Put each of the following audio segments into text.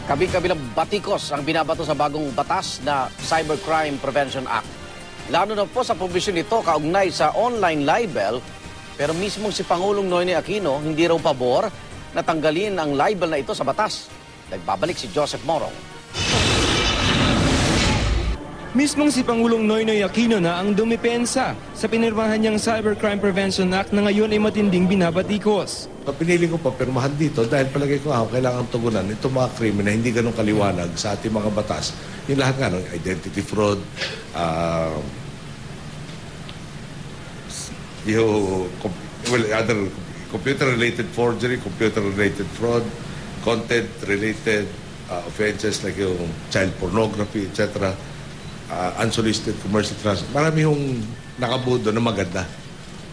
Kabi-kabilang batikos ang binabato sa bagong batas na Cybercrime Prevention Act. Lalo na po sa provision nito kaugnay sa online libel, pero mismong si Pangulong Noynoy Aquino hindi raw pabor na tanggalin ang libel na ito sa batas. Nagbabalik si Joseph Morong. Mismong si Pangulong Noynoy Aquino na ang dumipensa sa pinirmahan niyang Cybercrime Prevention Act na ngayon ay matinding binabatikos. Pinili ko pa pirmahan dito dahil palagay ko kailangan tugunan itong mga krimen na hindi ganun kaliwanag sa ating mga batas. Yung lahat nga, identity fraud, other computer-related forgery, computer-related fraud, content-related offenses like yung child pornography, etc., unsolicited commercial transaction. Marami yung nakabudo na maganda.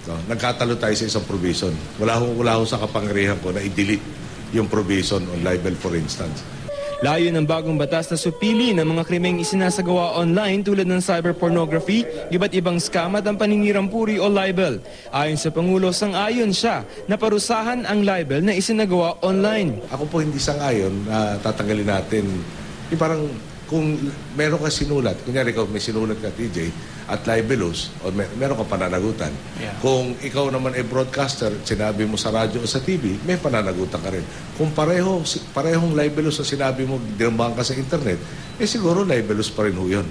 So, nagkatalo tayo sa isang provision. Wala ho sa kapangyarihan ko na i-delete yung provision on libel, for instance. Layo ng bagong batas na supili ng mga krimeng isinasagawa online tulad ng cyberpornography, iba't ibang scam at ang paninirampuri o libel. Ayon sa Pangulo, sang-ayon siya na parusahan ang libel na isinagawa online. Ako po hindi sang-ayon na tatanggalin natin. Yung parang kung meron ka sinulat, kunyari ikaw may sinulat ka, TJ, at libelous, o meron ka pananagutan. Yeah. Kung ikaw naman ay broadcaster, sinabi mo sa radyo o sa TV, may pananagutan ka rin. Kung parehong libelous sa sinabi mo, dinambahan ka sa internet, siguro libelous pa rin ho yun.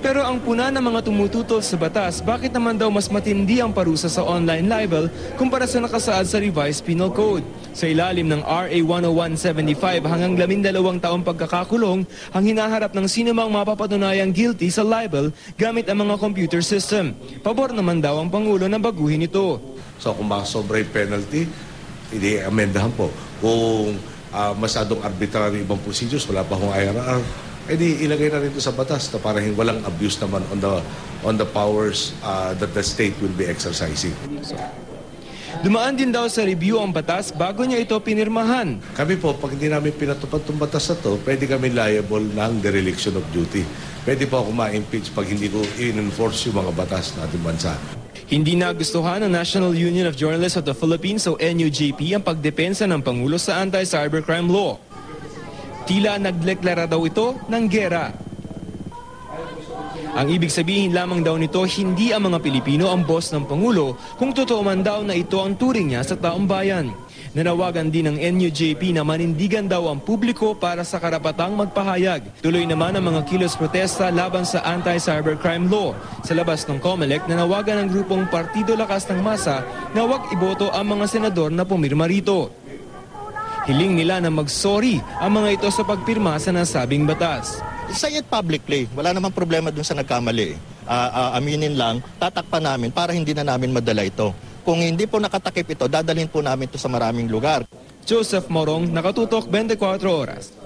Pero ang puna ng mga tumututol sa batas, bakit naman daw mas matindi ang parusa sa online libel kumpara sa nakasaad sa Revised Penal Code? Sa ilalim ng RA 10175 hanggang 12 taong pagkakakulong ang hinaharap ng sinumang mapapatunayang guilty sa libel gamit ang mga computer system. Pabor naman daw ang Pangulo na baguhin ito. So kung makasobra yung penalty, i-amendahan po. Kung masyadong arbitrary ibang procedures, wala pa akong IRR, ilagay na rin ito sa batas na parang walang abuse naman on the powers that the state will be exercising. Dumaan din daw sa review ang batas bago niya ito pinirmahan. Kami po, pag hindi namin pinatupad itong batas na ito, pwede kami liable ng dereliction of duty. Pwede po ako ma-impeach pag hindi ko in-enforce yung mga batas na ating bansa. Hindi nagustuhan ng National Union of Journalists of the Philippines o NUJP ang pagdepensa ng Pangulo sa anti-cybercrime law. Tila nagdeklara daw ito ng gera. Ang ibig sabihin lamang daw nito, hindi ang mga Pilipino ang boss ng Pangulo kung totoo man daw na ito ang turing niya sa taong bayan. Nanawagan din ng NUJP na manindigan daw ang publiko para sa karapatang magpahayag. Tuloy naman ang mga kilos protesta laban sa anti-cybercrime law. Sa labas ng COMELEC, nanawagan ng grupong Partido Lakas ng Masa na huwag iboto ang mga senador na pumirma rito. Hiling nila na mag-sorry ang mga ito sa pagpirma sa nasabing batas. Say it publicly. Wala namang problema dun sa nagkamali. Aminin lang, tatakpan namin para hindi na namin madala ito. Kung hindi po nakatakip ito, dadalhin po namin ito sa maraming lugar. Joseph Morong, Nakatutok, 24 Oras.